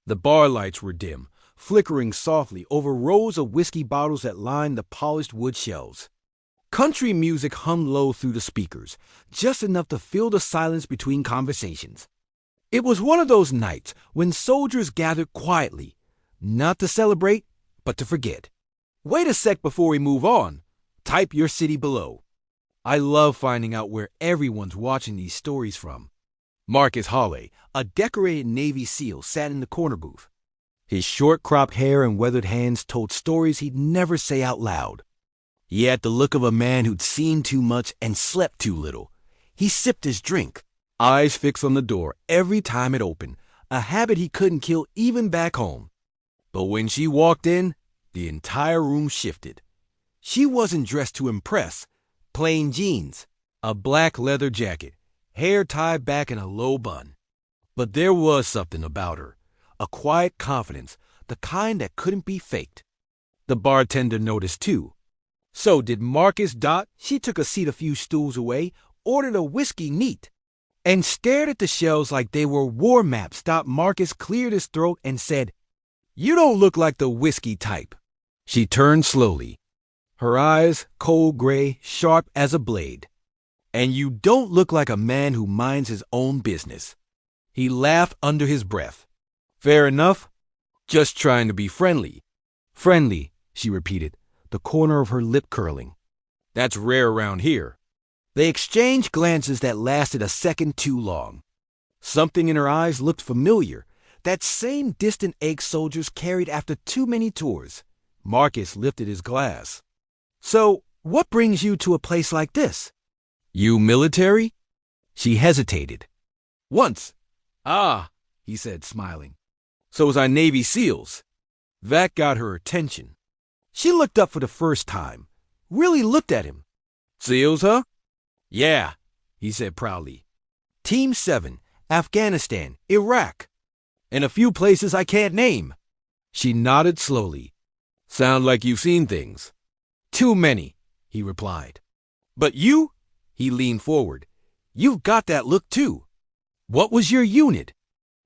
The bar lights were dim, flickering softly over rows of whiskey bottles that lined the polished wood shelves. Country music hummed low through the speakers, just enough to fill the silence between conversations. It was one of those nights when soldiers gathered quietly, not to celebrate, but to forget. Wait a sec before we move on. Type your city below. I love finding out where everyone's watching these stories from. Marcus Holley, a decorated Navy SEAL, sat in the corner booth. His short-cropped hair and weathered hands told stories he'd never say out loud. He had the look of a man who'd seen too much and slept too little. He sipped his drink, eyes fixed on the door every time it opened, a habit he couldn't kill even back home. But when she walked in, the entire room shifted. She wasn't dressed to impress. Plain jeans, a black leather jacket, hair tied back in a low bun. But there was something about her, a quiet confidence, the kind that couldn't be faked. The bartender noticed too. So did Marcus. She took a seat a few stools away, ordered a whiskey neat, and stared at the shelves like they were war maps. Marcus cleared his throat and said, "You don't look like the whiskey type." She turned slowly, her eyes cold gray, sharp as a blade. "And you don't look like a man who minds his own business." He laughed under his breath. "Fair enough. Just trying to be friendly." "Friendly," she repeated, the corner of her lip curling. "That's rare around here." They exchanged glances that lasted a second too long. Something in her eyes looked familiar, that same distant ache soldiers carried after too many tours. Marcus lifted his glass. "So, what brings you to a place like this?" "You military?" She hesitated. "Once." "Ah," he said, smiling. "So was I Navy SEALs." That got her attention. She looked up for the first time, really looked at him. "SEALs, huh?" "Yeah," he said proudly. "Team 7, Afghanistan, Iraq, and a few places I can't name." She nodded slowly. "Sound like you've seen things." "Too many," he replied. "But you?" He leaned forward. "You've got that look too. What was your unit?"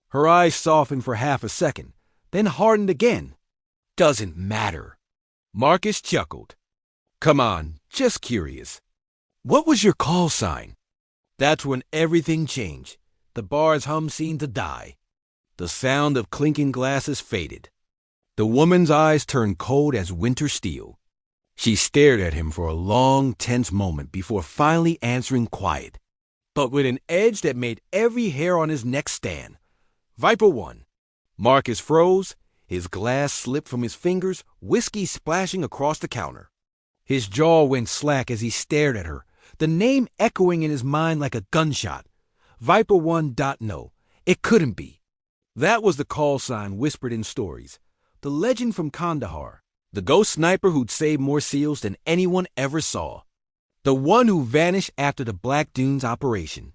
Her eyes softened for half a second, then hardened again. "Doesn't matter." Marcus chuckled. "Come on, just curious. What was your call sign?" That's when everything changed. The bar's hum seemed to die. The sound of clinking glasses faded. The woman's eyes turned cold as winter steel. She stared at him for a long, tense moment before finally answering quiet, but with an edge that made every hair on his neck stand. "Viper 1. Marcus froze. His glass slipped from his fingers, whiskey splashing across the counter. His jaw went slack as he stared at her, the name echoing in his mind like a gunshot. Viper 1. No, it couldn't be. That was the call sign whispered in stories. The legend from Kandahar. The ghost sniper who'd saved more SEALs than anyone ever saw. The one who vanished after the Black Dunes operation.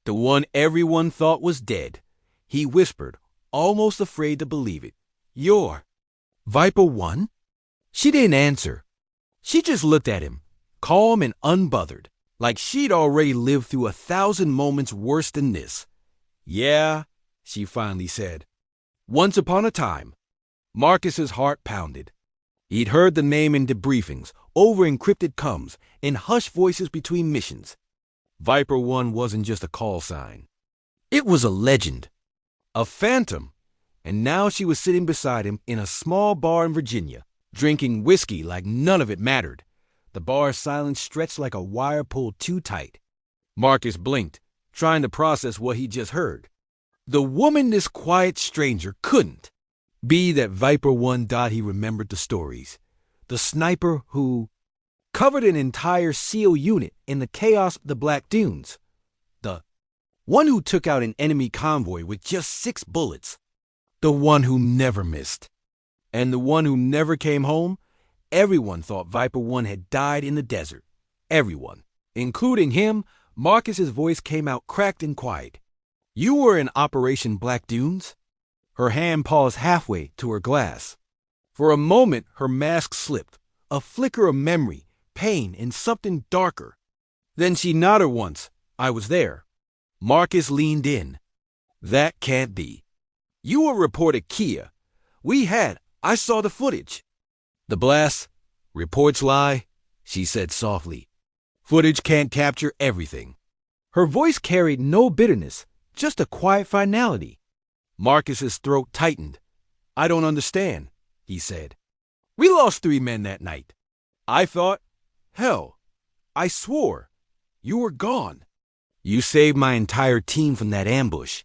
The one everyone thought was dead. He whispered, almost afraid to believe it. "You're Viper 1? She didn't answer. She just looked at him, calm and unbothered, like she'd already lived through 1,000 moments worse than this. "Yeah," she finally said. "Once upon a time." Marcus's heart pounded. He'd heard the name in debriefings, over encrypted comms, in hushed voices between missions. Viper 1 wasn't just a call sign. It was a legend. A phantom. And now she was sitting beside him in a small bar in Virginia, drinking whiskey like none of it mattered. The bar's silence stretched like a wire pulled too tight. Marcus blinked, trying to process what he just heard. The woman this quiet stranger couldn't be that Viper 1. He remembered the stories. The sniper who covered an entire SEAL unit in the chaos of the Black Dunes. The one who took out an enemy convoy with just 6 bullets. The one who never missed. And the one who never came home. Everyone thought Viper 1 had died in the desert. Everyone. Including him. Marcus's voice came out cracked and quiet. "You were in Operation Black Dunes?" Her hand paused halfway to her glass. For a moment, her mask slipped. A flicker of memory, pain, and something darker. Then she nodded once. "I was there." Marcus leaned in. "That can't be." You were reported Kia. I saw the footage. The blast? Reports lie, she said softly. Footage can't capture everything. Her voice carried no bitterness, just a quiet finality. Marcus's throat tightened. I don't understand, he said. We lost 3 men that night. I thought, hell, I swore. You were gone. You saved my entire team from that ambush.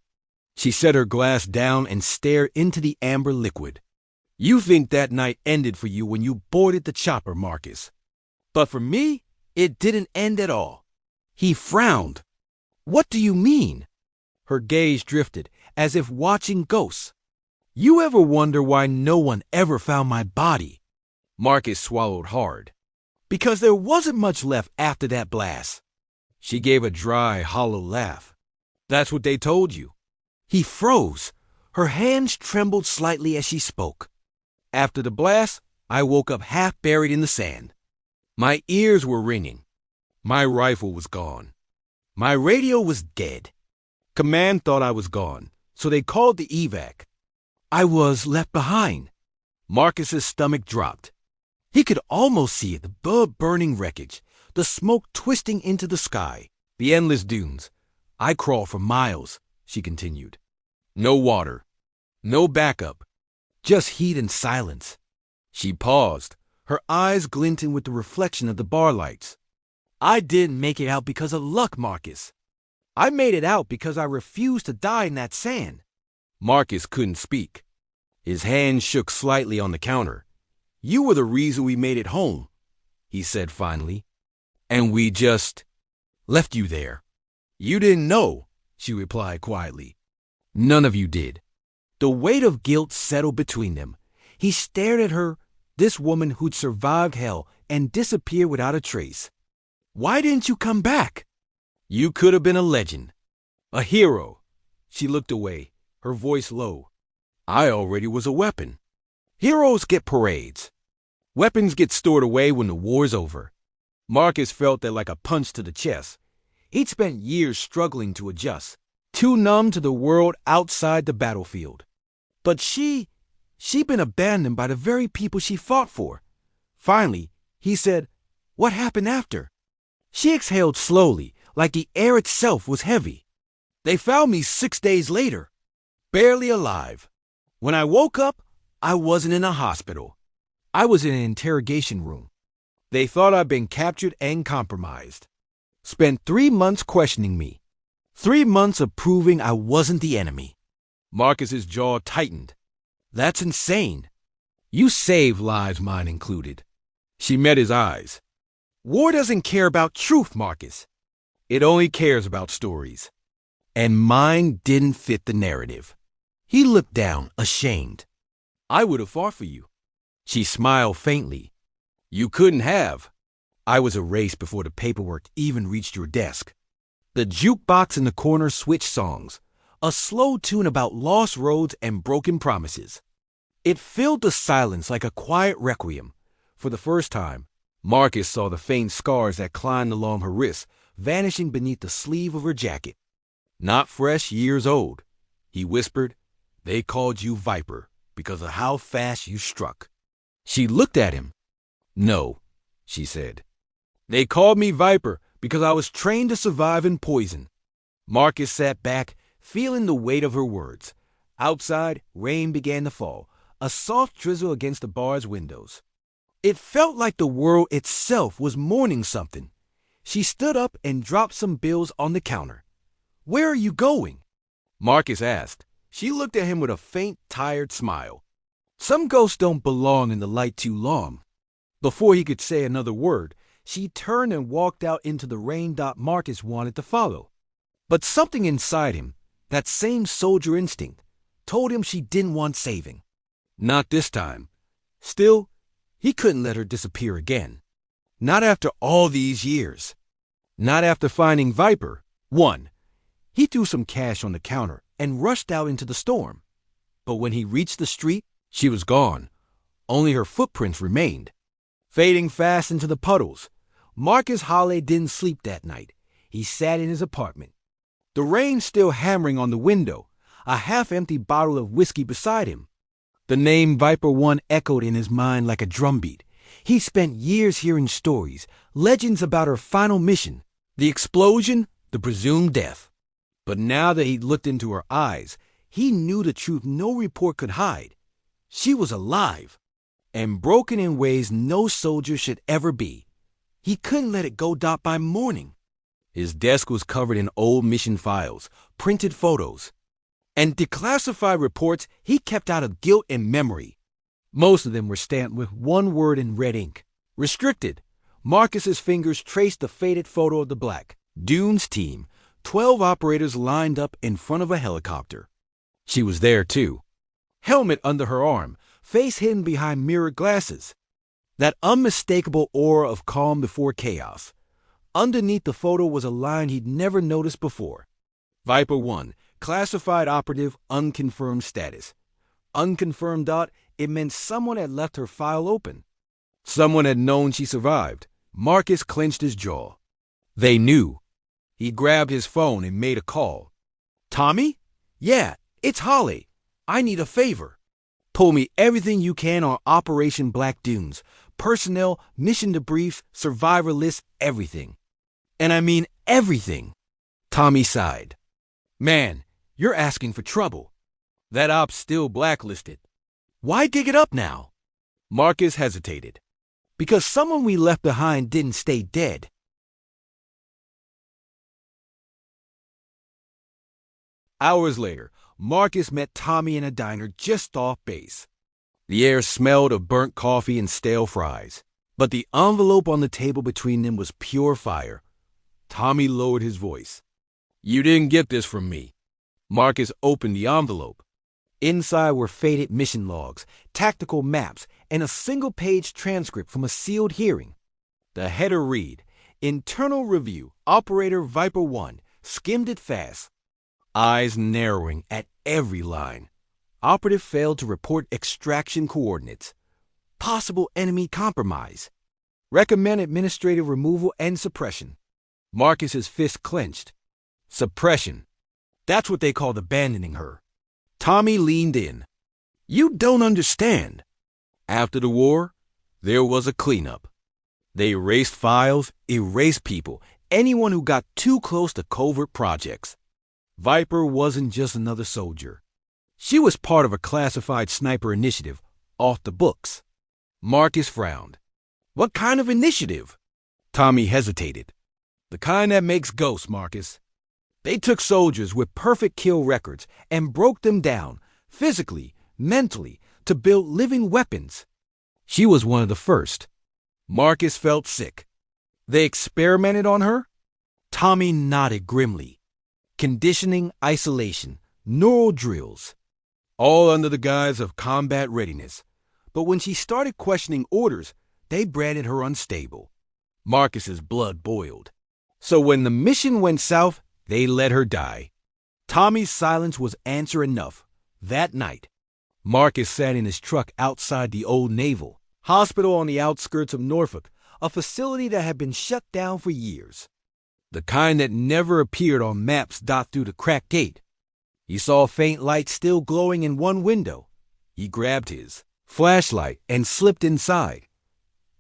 She set her glass down and stared into the amber liquid. You think that night ended for you when you boarded the chopper, Marcus. But for me, it didn't end at all. He frowned. What do you mean? Her gaze drifted, as if watching ghosts. You ever wonder why no one ever found my body? Marcus swallowed hard. Because there wasn't much left after that blast. She gave a dry, hollow laugh. That's what they told you. He froze. Her hands trembled slightly as she spoke. After the blast, I woke up half buried in the sand. My ears were ringing. My rifle was gone. My radio was dead. Command thought I was gone, so they called the evac. I was left behind. Marcus's stomach dropped. He could almost see it, the burning wreckage, the smoke twisting into the sky, the endless dunes. I crawled for miles, she continued. No water, no backup, just heat and silence. She paused, her eyes glinting with the reflection of the bar lights. I didn't make it out because of luck, Marcus. I made it out because I refused to die in that sand. Marcus couldn't speak. His hand shook slightly on the counter. You were the reason we made it home, he said finally. And we just left you there. You didn't know, she replied quietly. None of you did. The weight of guilt settled between them. He stared at her, this woman who'd survived hell and disappeared without a trace. Why didn't you come back? You could have been a legend. A hero. She looked away, her voice low. I already was a weapon. Heroes get parades. Weapons get stored away when the war's over. Marcus felt that like a punch to the chest. He'd spent years struggling to adjust, too numb to the world outside the battlefield. But she'd been abandoned by the very people she fought for. Finally, he said, what happened after? She exhaled slowly, like the air itself was heavy. They found me 6 days later, barely alive. When I woke up, I wasn't in a hospital. I was in an interrogation room. They thought I'd been captured and compromised. Spent 3 months questioning me. 3 months of proving I wasn't the enemy. Marcus's jaw tightened. That's insane. You saved lives, mine included. She met his eyes. War doesn't care about truth, Marcus. It only cares about stories. And mine didn't fit the narrative. He looked down, ashamed. I would have fought for you. She smiled faintly. You couldn't have. I was erased before the paperwork even reached your desk. The jukebox in the corner switched songs, a slow tune about lost roads and broken promises. It filled the silence like a quiet requiem. For the first time, Marcus saw the faint scars that climbed along her wrists, vanishing beneath the sleeve of her jacket. Not fresh, years old, he whispered. They called you Viper because of how fast you struck. She looked at him. No, she said. They called me Viper because I was trained to survive in poison. Marcus sat back, feeling the weight of her words. Outside, rain began to fall, a soft drizzle against the bar's windows. It felt like the world itself was mourning something. She stood up and dropped some bills on the counter. Where are you going? Marcus asked. She looked at him with a faint, tired smile. Some ghosts don't belong in the light too long. Before he could say another word, she turned and walked out into the rain Marcus wanted to follow. But something inside him, that same soldier instinct, told him she didn't want saving. Not this time. Still, he couldn't let her disappear again. Not after all these years. Not after finding Viper. 1. He threw some cash on the counter and rushed out into the storm. But when he reached the street, she was gone. Only her footprints remained. Fading fast into the puddles, Marcus Holley didn't sleep that night. He sat in his apartment. The rain still hammering on the window, a half-empty bottle of whiskey beside him. The name Viper One echoed in his mind like a drumbeat. He spent years hearing stories, legends about her final mission, the explosion, the presumed death. But now that he'd looked into her eyes, he knew the truth no report could hide. She was alive, and broken in ways no soldier should ever be. He couldn't let it go by morning. His desk was covered in old mission files, printed photos, and declassified reports he kept out of guilt and memory. Most of them were stamped with one word in red ink: restricted. Marcus's fingers traced the faded photo of the Black Dunes team, 12 operators lined up in front of a helicopter. She was there, too. Helmet under her arm, face hidden behind mirrored glasses. That unmistakable aura of calm before chaos. Underneath the photo was a line he'd never noticed before. Viper 1, classified operative, unconfirmed status. Unconfirmed. It meant someone had left her file open. Someone had known she survived. Marcus clenched his jaw. They knew. He grabbed his phone and made a call. Tommy? Yeah, it's Holly. I need a favor. Pull me everything you can on Operation Black Dunes. Personnel, mission debriefs, survivor lists, everything. And I mean everything. Tommy sighed. Man, you're asking for trouble. That op's still blacklisted. Why dig it up now? Marcus hesitated. Because someone we left behind didn't stay dead. Hours later, Marcus met Tommy in a diner just off base. The air smelled of burnt coffee and stale fries, but the envelope on the table between them was pure fire. Tommy lowered his voice. You didn't get this from me. Marcus opened the envelope. Inside were faded mission logs, tactical maps, and a single-page transcript from a sealed hearing. The header read, Internal Review, Operator Viper 1, skimmed it fast. Eyes narrowing at every line. Operative failed to report extraction coordinates. Possible enemy compromise. Recommend administrative removal and suppression. Marcus's fist clenched. Suppression. That's what they called abandoning her. Tommy leaned in. You don't understand. After the war, there was a cleanup. They erased files, erased people, anyone who got too close to covert projects. Viper wasn't just another soldier. She was part of a classified sniper initiative, off the books. Marcus frowned. What kind of initiative? Tommy hesitated. The kind that makes ghosts, Marcus. They took soldiers with perfect kill records and broke them down, physically, mentally, to build living weapons. She was one of the first. Marcus felt sick. They experimented on her? Tommy nodded grimly. Conditioning, isolation, neural drills. All under the guise of combat readiness. But when she started questioning orders, they branded her unstable. Marcus's blood boiled. So when the mission went south, they let her die. Tommy's silence was answer enough. That night, Marcus sat in his truck outside the old Naval Hospital on the outskirts of Norfolk, a facility that had been shut down for years. The kind that never appeared on maps dot through the cracked gate. He saw a faint light still glowing in one window. He grabbed his flashlight and slipped inside.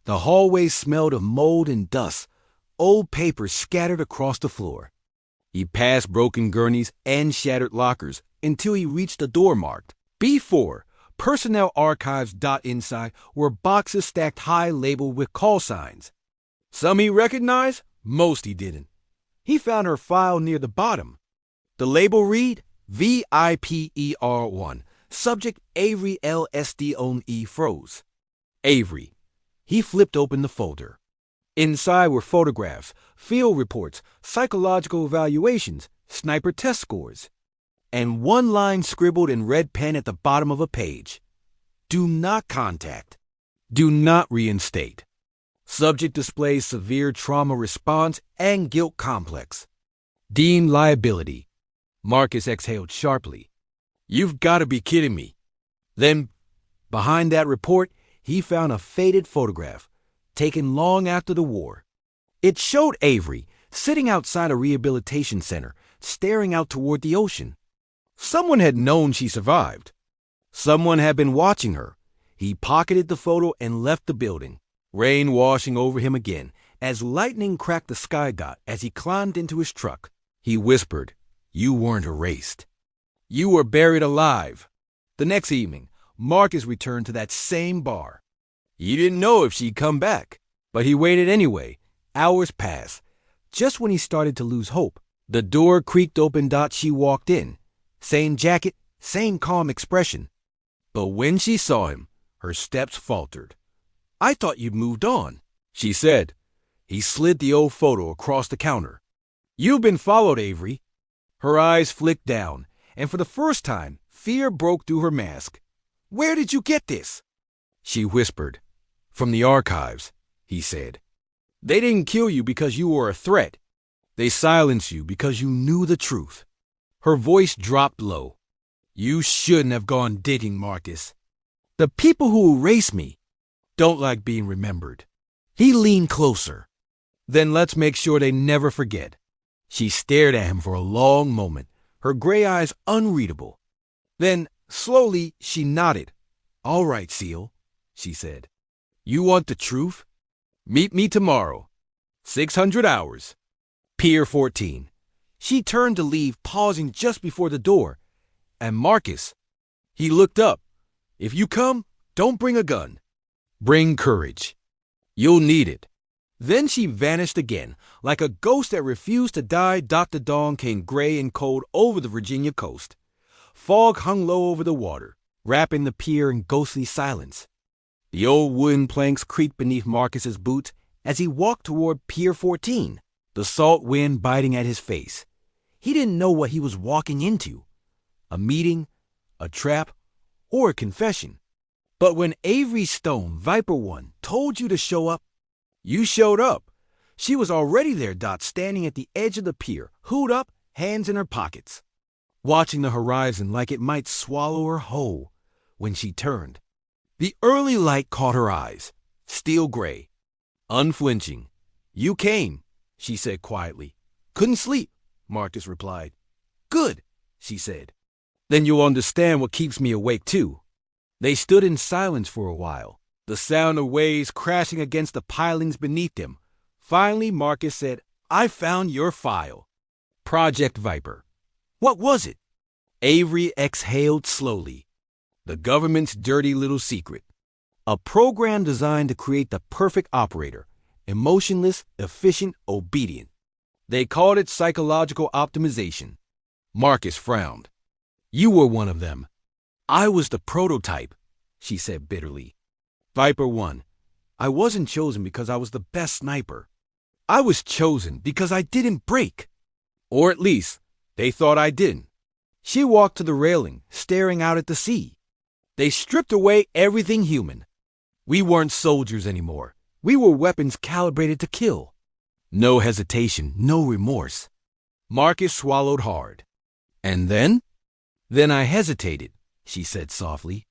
The hallway smelled of mold and dust, old papers scattered across the floor. He passed broken gurneys and shattered lockers until he reached a door marked B4. Personnel archives. Inside were boxes stacked high labeled with call signs. Some he recognized, most he didn't. He found her file near the bottom. The label read VIPER1. Subject Avery LSD froze. Avery. He flipped open the folder. Inside were photographs, field reports, psychological evaluations, sniper test scores, and one line scribbled in red pen at the bottom of a page. Do not contact. Do not reinstate. Subject displays severe trauma response and guilt complex. Deemed liability. Marcus exhaled sharply. You've got to be kidding me. Then, behind that report, he found a faded photograph, taken long after the war. It showed Avery sitting outside a rehabilitation center, staring out toward the ocean. Someone had known she survived. Someone had been watching her. He pocketed the photo and left the building, rain washing over him again, as lightning cracked the sky dot as he climbed into his truck. He whispered, "You weren't erased. You were buried alive." The next evening, Marcus returned to that same bar. He didn't know if she'd come back, but he waited anyway. Hours passed. Just when he started to lose hope, the door creaked open. She walked in. Same jacket, same calm expression. But when she saw him, her steps faltered. "I thought you'd moved on," she said. He slid the old photo across the counter. "You've been followed, Avery." Her eyes flicked down, and for the first time, fear broke through her mask. "Where did you get this?" She whispered. "From the archives," he said. "They didn't kill you because you were a threat. They silenced you because you knew the truth." Her voice dropped low. "You shouldn't have gone digging, Marcus. The people who erase me don't like being remembered." He leaned closer. "Then let's make sure they never forget." She stared at him for a long moment, her gray eyes unreadable. Then, slowly, she nodded. "All right, Seal," she said. "You want the truth? Meet me tomorrow. 600 hours. Pier 14. She turned to leave, pausing just before the door. "And Marcus." He looked up. "If you come, don't bring a gun. Bring courage. You'll need it." Then she vanished again, like a ghost that refused to die. The dawn came gray and cold over the Virginia coast. Fog hung low over the water, wrapping the pier in ghostly silence. The old wooden planks creaked beneath Marcus's boots as he walked toward Pier 14, the salt wind biting at his face. He didn't know what he was walking into. A meeting, a trap, or a confession. But when Avery Stone, Viper One, told you to show up, you showed up. She was already there, standing at the edge of the pier, hood up, hands in her pockets, watching the horizon like it might swallow her whole. When she turned, the early light caught her eyes, steel gray, unflinching. "You came," she said quietly. "Couldn't sleep," Marcus replied. "Good," she said. "Then you'll understand what keeps me awake, too." They stood in silence for a while, the sound of waves crashing against the pilings beneath them. Finally, Marcus said, "I found your file." Project Viper. What was it? Avery exhaled slowly. The government's dirty little secret. A program designed to create the perfect operator, emotionless, efficient, obedient. They called it psychological optimization. Marcus frowned. "You were one of them." "I was the prototype," she said bitterly. Viper One. "I wasn't chosen because I was the best sniper. I was chosen because I didn't break. Or at least, they thought I didn't." She walked to the railing, staring out at the sea. "They stripped away everything human. We weren't soldiers anymore. We were weapons calibrated to kill. No hesitation, no remorse." Marcus swallowed hard. "And then?" "Then I hesitated," she said softly.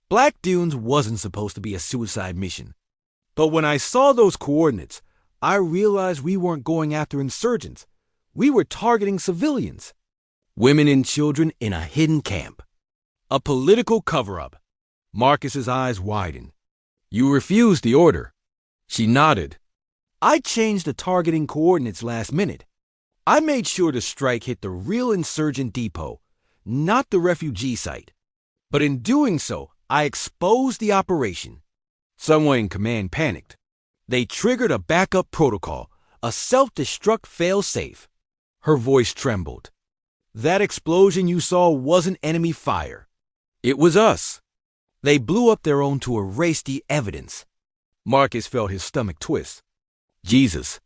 Black Dunes wasn't supposed to be a suicide mission. But when I saw those coordinates, I realized we weren't going after insurgents. We were targeting civilians. Women and children in a hidden camp. A political cover-up. Marcus's eyes widened. "You refused the order." She nodded. "I changed the targeting coordinates last minute. I made sure the strike hit the real insurgent depot, not the refugee site. But in doing so, I exposed the operation." Someone in command panicked. They triggered a backup protocol, a self-destruct fail-safe. Her voice trembled. "That explosion you saw wasn't enemy fire. It was us. They blew up their own to erase the evidence." Marcus felt his stomach twist. "Jesus."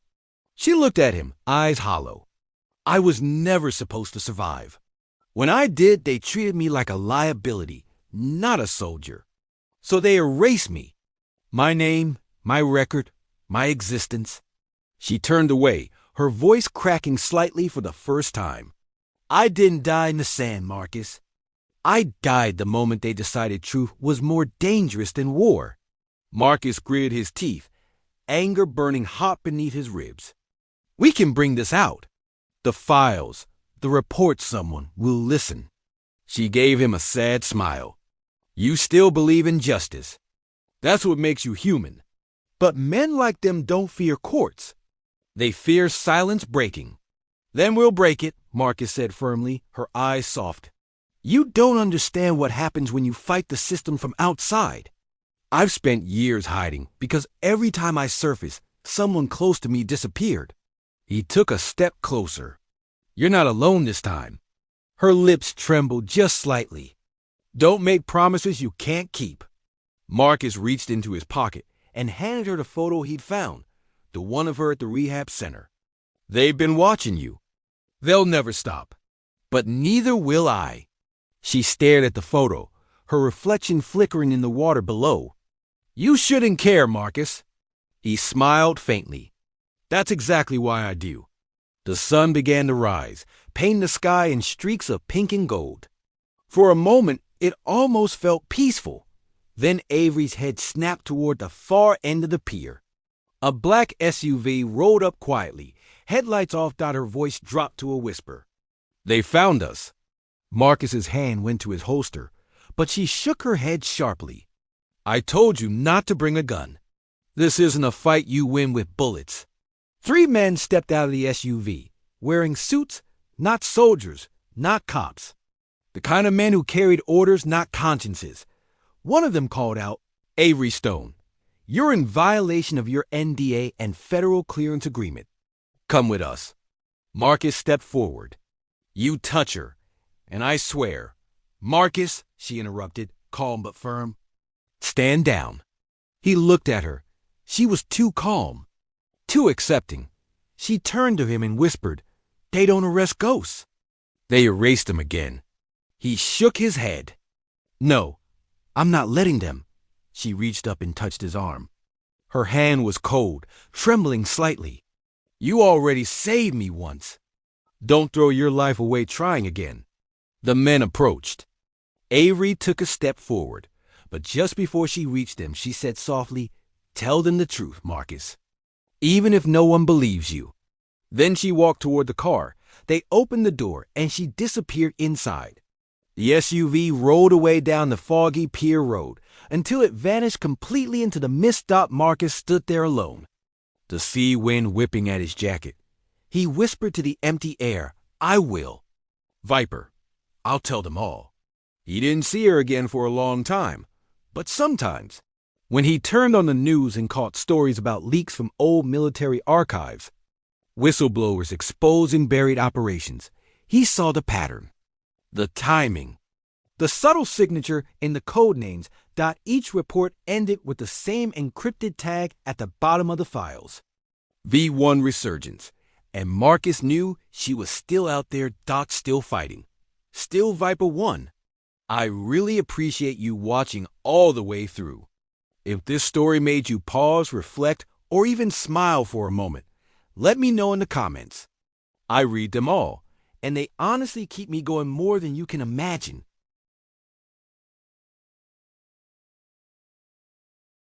She looked at him, eyes hollow. "I was never supposed to survive. When I did, they treated me like a liability, not a soldier. So they erased me. My name, my record, my existence." She turned away, her voice cracking slightly for the first time. "I didn't die in the sand, Marcus. I died the moment they decided truth was more dangerous than war." Marcus gritted his teeth, anger burning hot beneath his ribs. "We can bring this out. The files, the reports, someone will listen." She gave him a sad smile. You still believe in justice. That's what makes you human. But men like them don't fear courts. They fear silence breaking. Then we'll break it, Marcus said firmly, her eyes soft. You don't understand what happens when you fight the system from outside. I've spent years hiding because every time I surface, someone close to me disappeared. He took a step closer. You're not alone this time. Her lips trembled just slightly. Don't make promises you can't keep. Marcus reached into his pocket and handed her the photo he'd found, the one of her at the rehab center. They've been watching you. They'll never stop. But neither will I. She stared at the photo, her reflection flickering in the water below. You shouldn't care, Marcus. He smiled faintly. That's exactly why I do. The sun began to rise, painting the sky in streaks of pink and gold. For a moment, it almost felt peaceful. Then Avery's head snapped toward the far end of the pier. A black SUV rolled up quietly, headlights off. Her voice dropped to a whisper. They found us. Marcus's hand went to his holster, but she shook her head sharply. I told you not to bring a gun. This isn't a fight you win with bullets. 3 men stepped out of the SUV, wearing suits, not soldiers, not cops. The kind of men who carried orders, not consciences. One of them called out, Avery Stone, you're in violation of your NDA and federal clearance agreement. Come with us. Marcus stepped forward. You touch her, and I swear. Marcus, she interrupted, calm but firm. Stand down. He looked at her. She was too calm, too accepting. She turned to him and whispered, They don't arrest ghosts. They erased him again. He shook his head. No, I'm not letting them. She reached up and touched his arm. Her hand was cold, trembling slightly. You already saved me once. Don't throw your life away trying again. The men approached. Avery took a step forward, but just before she reached them, she said softly, Tell them the truth, Marcus. Even if no one believes you. Then she walked toward the car. They opened the door, and she disappeared inside. The SUV rolled away down the foggy pier road until it vanished completely into the mist. Marcus stood there alone, the sea wind whipping at his jacket. He whispered to the empty air, I will. Viper, I'll tell them all. He didn't see her again for a long time, but sometimes, when he turned on the news and caught stories about leaks from old military archives, whistleblowers exposing buried operations, he saw the pattern. The timing. The subtle signature in the code names. Each report ended with the same encrypted tag at the bottom of the files. V1 Resurgence. And Marcus knew she was still out there. Still fighting. Still Viper 1. I really appreciate you watching all the way through. If this story made you pause, reflect, or even smile for a moment, let me know in the comments. I read them all, and they honestly keep me going more than you can imagine.